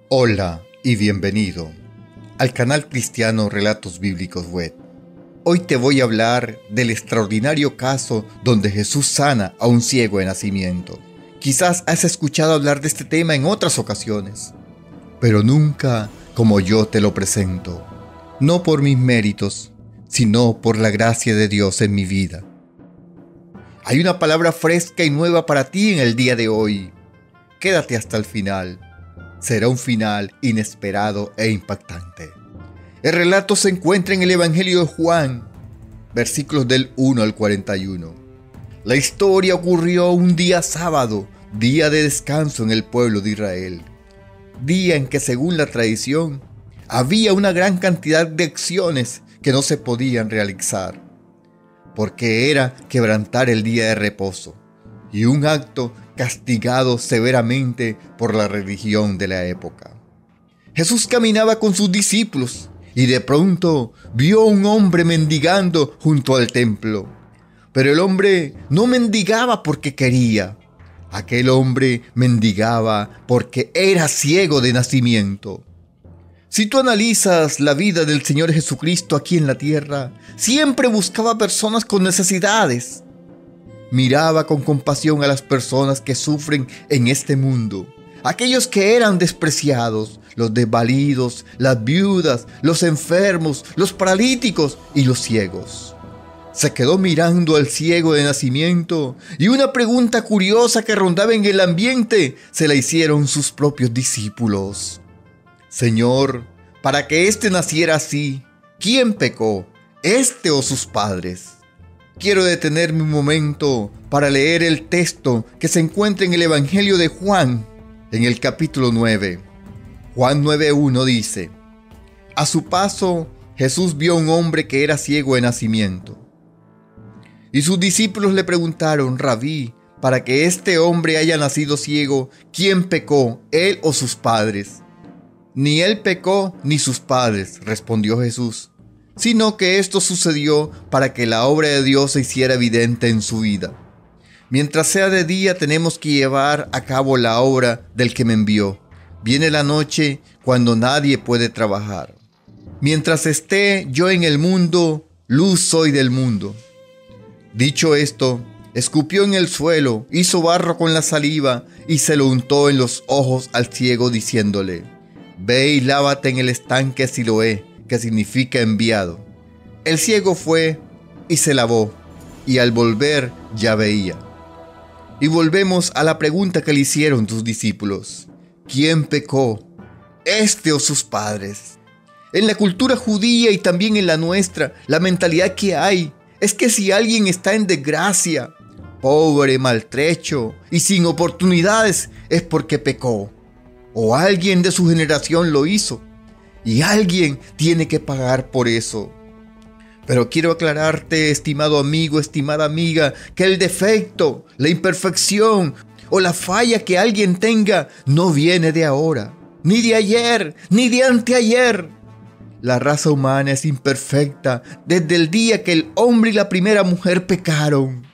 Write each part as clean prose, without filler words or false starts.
Hola y bienvenido al canal cristiano Relatos Bíblicos Web. Hoy te voy a hablar del extraordinario caso donde Jesús sana a un ciego de nacimiento. Quizás has escuchado hablar de este tema en otras ocasiones, pero nunca como yo te lo presento. No por mis méritos, sino por la gracia de Dios en mi vida. Hay una palabra fresca y nueva para ti en el día de hoy. Quédate hasta el final. Será un final inesperado e impactante. El relato se encuentra en el Evangelio de Juan, versículos del 1 al 41. La historia ocurrió un día sábado, día de descanso en el pueblo de Israel. Día en que, según la tradición, había una gran cantidad de acciones que no se podían realizar, porque era quebrantar el día de reposo, y un acto castigado severamente por la religión de la época. Jesús caminaba con sus discípulos y de pronto vio a un hombre mendigando junto al templo. Pero el hombre no mendigaba porque quería. Aquel hombre mendigaba porque era ciego de nacimiento. Si tú analizas la vida del Señor Jesucristo aquí en la tierra, siempre buscaba personas con necesidades. Miraba con compasión a las personas que sufren en este mundo, aquellos que eran despreciados, los desvalidos, las viudas, los enfermos, los paralíticos y los ciegos. Se quedó mirando al ciego de nacimiento y una pregunta curiosa que rondaba en el ambiente se la hicieron sus propios discípulos. Señor, para que éste naciera así, ¿quién pecó, éste o sus padres? Quiero detenerme un momento para leer el texto que se encuentra en el Evangelio de Juan, en el capítulo 9. Juan 9:1 dice: A su paso, Jesús vio a un hombre que era ciego de nacimiento. Y sus discípulos le preguntaron: Rabí, para que este hombre haya nacido ciego, ¿quién pecó, él o sus padres? Ni él pecó ni sus padres, respondió Jesús, sino que esto sucedió para que la obra de Dios se hiciera evidente en su vida. Mientras sea de día tenemos que llevar a cabo la obra del que me envió. Viene la noche cuando nadie puede trabajar. Mientras esté yo en el mundo, luz soy del mundo. Dicho esto, escupió en el suelo, hizo barro con la saliva y se lo untó en los ojos al ciego diciéndole: Ve y lávate en el estanque Siloé, que significa enviado. El ciego fue y se lavó, y al volver ya veía. Y volvemos a la pregunta que le hicieron sus discípulos: ¿quién pecó, éste o sus padres? En la cultura judía y también en la nuestra, la mentalidad que hay es que si alguien está en desgracia, pobre, maltrecho y sin oportunidades, es porque pecó, o alguien de su generación lo hizo, y alguien tiene que pagar por eso. Pero quiero aclararte, estimado amigo, estimada amiga, que el defecto, la imperfección o la falla que alguien tenga no viene de ahora, ni de ayer, ni de anteayer. La raza humana es imperfecta desde el día que el hombre y la primera mujer pecaron.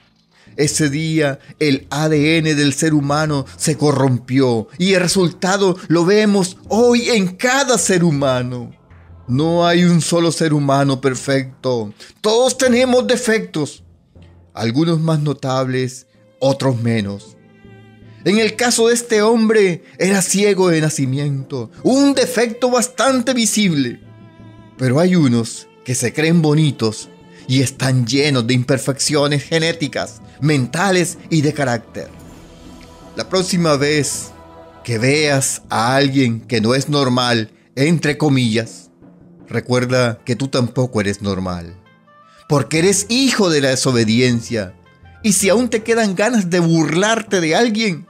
Ese día el ADN del ser humano se corrompió y el resultado lo vemos hoy en cada ser humano. No hay un solo ser humano perfecto. Todos tenemos defectos, algunos más notables, otros menos. En el caso de este hombre, era ciego de nacimiento, un defecto bastante visible. Pero hay unos que se creen bonitos y están llenos de imperfecciones genéticas, mentales y de carácter. La próxima vez que veas a alguien que no es normal, entre comillas, recuerda que tú tampoco eres normal, porque eres hijo de la desobediencia. Y si aún te quedan ganas de burlarte de alguien,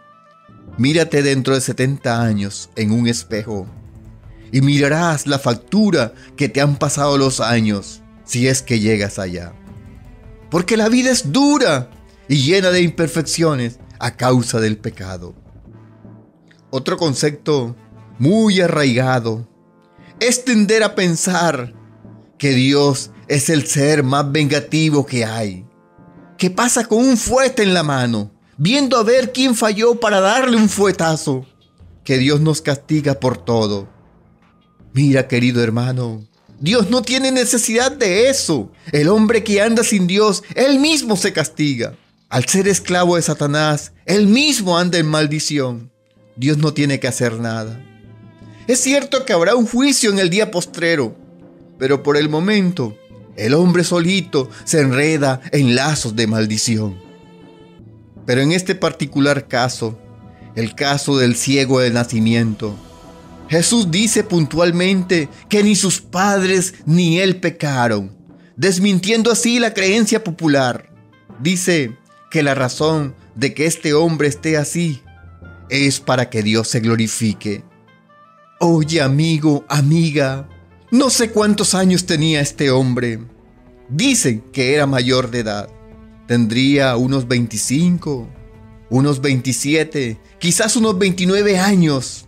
mírate dentro de 70 años en un espejo y mirarás la factura que te han pasado los años, si es que llegas allá. Porque la vida es dura y llena de imperfecciones a causa del pecado. Otro concepto muy arraigado es tender a pensar que Dios es el ser más vengativo que hay, que pasa con un fuete en la mano, viendo a ver quién falló para darle un fuetazo. que Dios nos castiga por todo. Mira, querido hermano, Dios no tiene necesidad de eso. El hombre que anda sin Dios, él mismo se castiga. Al ser esclavo de Satanás, él mismo anda en maldición. Dios no tiene que hacer nada. Es cierto que habrá un juicio en el día postrero, pero por el momento, el hombre solito se enreda en lazos de maldición. Pero en este particular caso, el caso del ciego de nacimiento, Jesús dice puntualmente que ni sus padres ni él pecaron, desmintiendo así la creencia popular. Dice que la razón de que este hombre esté así es para que Dios se glorifique. Oye, amigo, amiga, no sé cuántos años tenía este hombre. Dicen que era mayor de edad. Tendría unos 25, unos 27, quizás unos 29 años.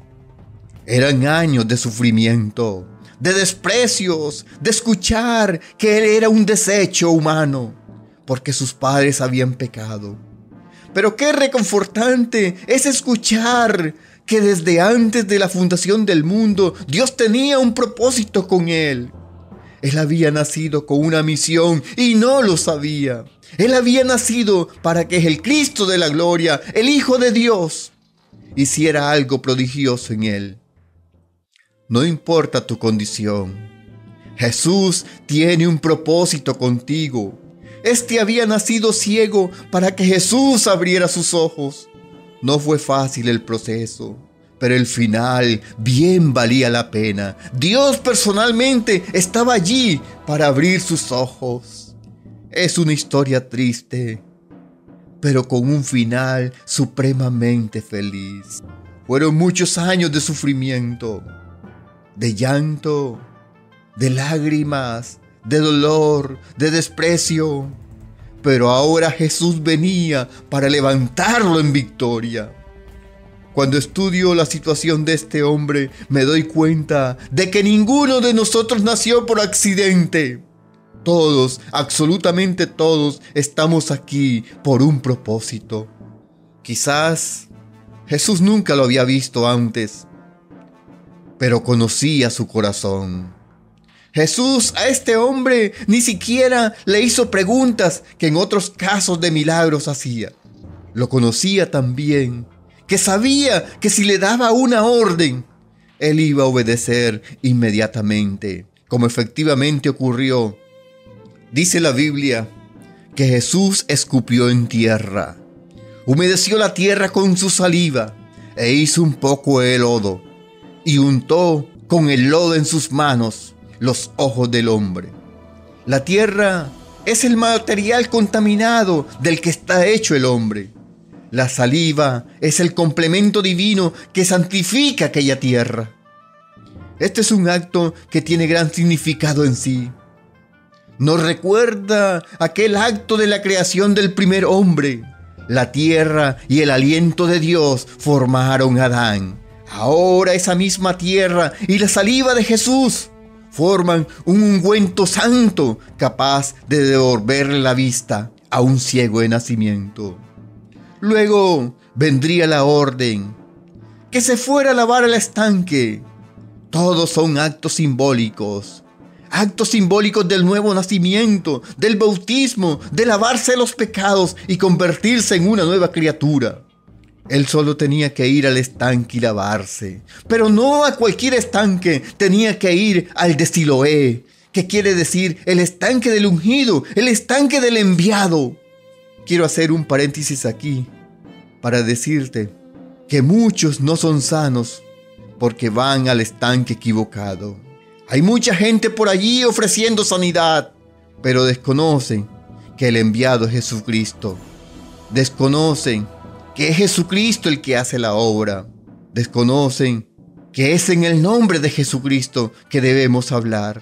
Eran años de sufrimiento, de desprecios, de escuchar que él era un desecho humano, porque sus padres habían pecado. Pero qué reconfortante es escuchar que desde antes de la fundación del mundo, Dios tenía un propósito con él. Él había nacido con una misión y no lo sabía. Él había nacido para que el Cristo de la gloria, el Hijo de Dios, hiciera algo prodigioso en él. No importa tu condición, Jesús tiene un propósito contigo. Este había nacido ciego para que Jesús abriera sus ojos. No fue fácil el proceso, pero el final bien valía la pena. Dios personalmente estaba allí para abrir sus ojos. Es una historia triste, pero con un final supremamente feliz. Fueron muchos años de sufrimiento, de llanto, de lágrimas, de dolor, de desprecio. Pero ahora Jesús venía para levantarlo en victoria. Cuando estudio la situación de este hombre, me doy cuenta de que ninguno de nosotros nació por accidente. Todos, absolutamente todos, estamos aquí por un propósito. Quizás Jesús nunca lo había visto antes, pero conocía su corazón. Jesús a este hombre ni siquiera le hizo preguntas que en otros casos de milagros hacía. Lo conocía tan bien que sabía que si le daba una orden, él iba a obedecer inmediatamente, como efectivamente ocurrió. Dice la Biblia que Jesús escupió en tierra, humedeció la tierra con su saliva e hizo un poco de lodo y untó con el lodo en sus manos los ojos del hombre. La tierra es el material contaminado del que está hecho el hombre. La saliva es el complemento divino que santifica aquella tierra. Este es un acto que tiene gran significado en sí. Nos recuerda aquel acto de la creación del primer hombre. La tierra y el aliento de Dios formaron a Adán. Ahora esa misma tierra y la saliva de Jesús forman un ungüento santo capaz de devolverle la vista a un ciego de nacimiento. Luego vendría la orden que se fuera a lavar al estanque. Todos son actos simbólicos del nuevo nacimiento, del bautismo, de lavarse los pecados y convertirse en una nueva criatura. Él solo tenía que ir al estanque y lavarse, pero no a cualquier estanque, tenía que ir al de Siloé, que quiere decir el estanque del ungido, el estanque del enviado. Quiero hacer un paréntesis aquí para decirte que muchos no son sanos porque van al estanque equivocado. Hay mucha gente por allí ofreciendo sanidad, pero desconocen que el enviado es Jesucristo. Desconocen que es Jesucristo el que hace la obra. Desconocen que es en el nombre de Jesucristo que debemos hablar.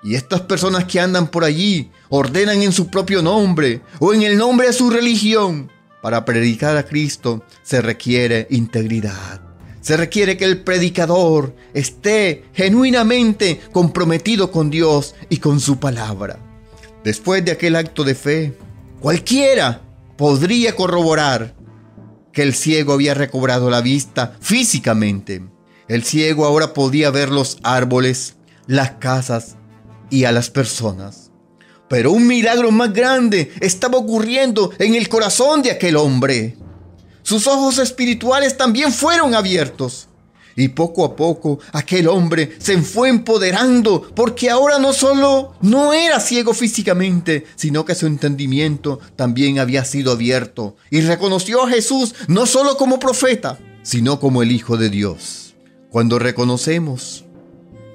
Y estas personas que andan por allí ordenan en su propio nombre o en el nombre de su religión. Para predicar a Cristo se requiere integridad. Se requiere que el predicador esté genuinamente comprometido con Dios y con su palabra. Después de aquel acto de fe, cualquiera podría corroborar que el ciego había recobrado la vista físicamente. El ciego ahora podía ver los árboles, las casas y a las personas. Pero un milagro más grande estaba ocurriendo en el corazón de aquel hombre. Sus ojos espirituales también fueron abiertos. Y poco a poco aquel hombre se fue empoderando, porque ahora no solo no era ciego físicamente, sino que su entendimiento también había sido abierto. Y reconoció a Jesús no solo como profeta, sino como el Hijo de Dios. Cuando reconocemos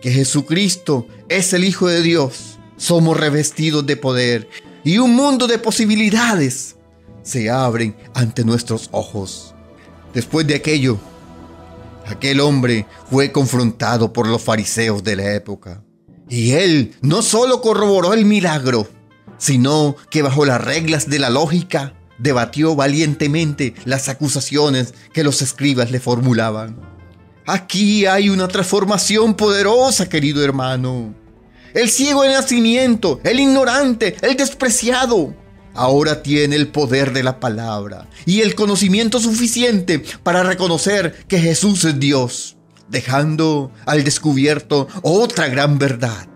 que Jesucristo es el Hijo de Dios, somos revestidos de poder y un mundo de posibilidades se abren ante nuestros ojos. Después de aquello, aquel hombre fue confrontado por los fariseos de la época. Y él no solo corroboró el milagro, sino que bajo las reglas de la lógica, debatió valientemente las acusaciones que los escribas le formulaban. Aquí hay una transformación poderosa, querido hermano. El ciego de nacimiento, el ignorante, el despreciado, ahora tiene el poder de la palabra y el conocimiento suficiente para reconocer que Jesús es Dios, dejando al descubierto otra gran verdad.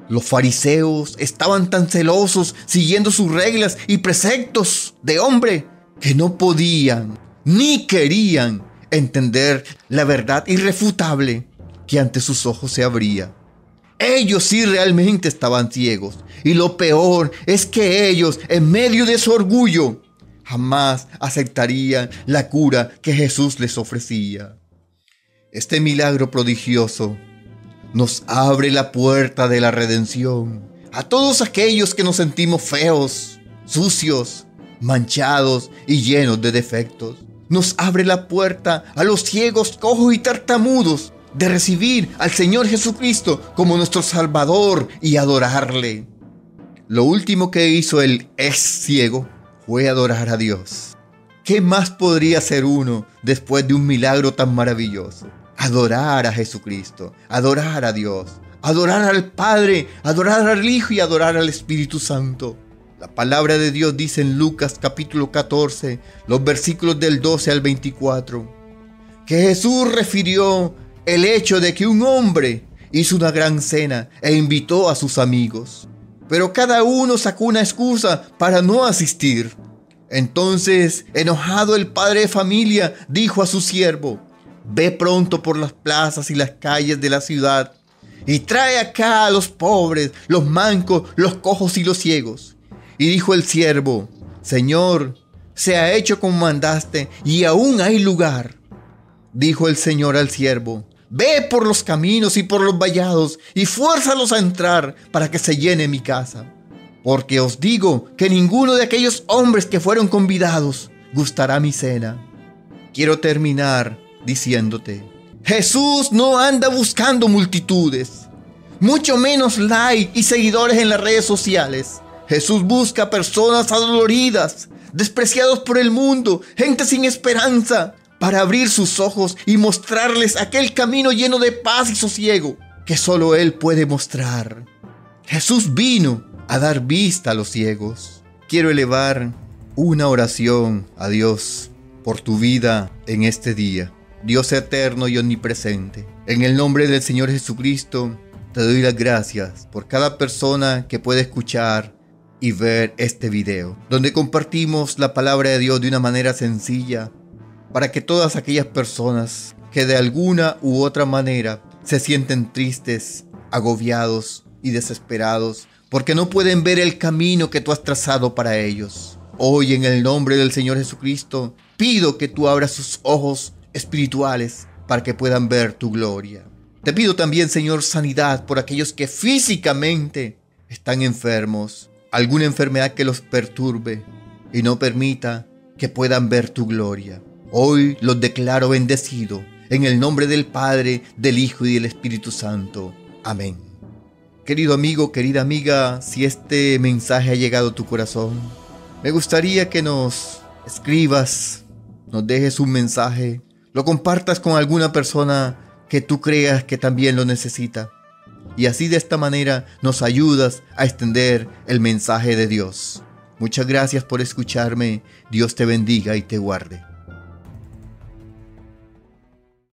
Los fariseos estaban tan celosos siguiendo sus reglas y preceptos de hombre que no podían ni querían entender la verdad irrefutable que ante sus ojos se abría. Ellos sí realmente estaban ciegos. Y lo peor es que ellos, en medio de su orgullo, jamás aceptarían la cura que Jesús les ofrecía. Este milagro prodigioso nos abre la puerta de la redención a todos aquellos que nos sentimos feos, sucios, manchados y llenos de defectos. Nos abre la puerta a los ciegos, cojos y tartamudos de recibir al Señor Jesucristo como nuestro Salvador y adorarle. Lo último que hizo el ex ciego fue adorar a Dios. ¿Qué más podría hacer uno después de un milagro tan maravilloso? Adorar a Jesucristo, adorar a Dios, adorar al Padre, adorar al Hijo y adorar al Espíritu Santo. La palabra de Dios dice en Lucas capítulo 14, los versículos del 12 al 24, que Jesús refirió el hecho de que un hombre hizo una gran cena e invitó a sus amigos, pero cada uno sacó una excusa para no asistir. Entonces, enojado, el padre de familia dijo a su siervo: ve pronto por las plazas y las calles de la ciudad y trae acá a los pobres, los mancos, los cojos y los ciegos. Y dijo el siervo: Señor, se ha hecho como mandaste y aún hay lugar. Dijo el Señor al siervo: ve por los caminos y por los vallados y fuérzalos a entrar para que se llene mi casa. Porque os digo que ninguno de aquellos hombres que fueron convidados gustará mi cena. Quiero terminar diciéndote: Jesús no anda buscando multitudes, mucho menos likes y seguidores en las redes sociales. Jesús busca personas adoloridas, despreciados por el mundo, gente sin esperanza, para abrir sus ojos y mostrarles aquel camino lleno de paz y sosiego que solo Él puede mostrar. Jesús vino a dar vista a los ciegos. Quiero elevar una oración a Dios por tu vida en este día. Dios eterno y omnipresente, en el nombre del Señor Jesucristo, te doy las gracias por cada persona que puede escuchar y ver este video, donde compartimos la palabra de Dios de una manera sencilla, para que todas aquellas personas que de alguna u otra manera se sienten tristes, agobiados y desesperados, porque no pueden ver el camino que tú has trazado para ellos. Hoy, en el nombre del Señor Jesucristo, pido que tú abras sus ojos espirituales para que puedan ver tu gloria. Te pido también, Señor, sanidad por aquellos que físicamente están enfermos, alguna enfermedad que los perturbe y no permita que puedan ver tu gloria. Hoy los declaro bendecidos en el nombre del Padre, del Hijo y del Espíritu Santo. Amén. Querido amigo, querida amiga, si este mensaje ha llegado a tu corazón, me gustaría que nos escribas, nos dejes un mensaje, lo compartas con alguna persona que tú creas que también lo necesita. Y así, de esta manera, nos ayudas a extender el mensaje de Dios. Muchas gracias por escucharme. Dios te bendiga y te guarde.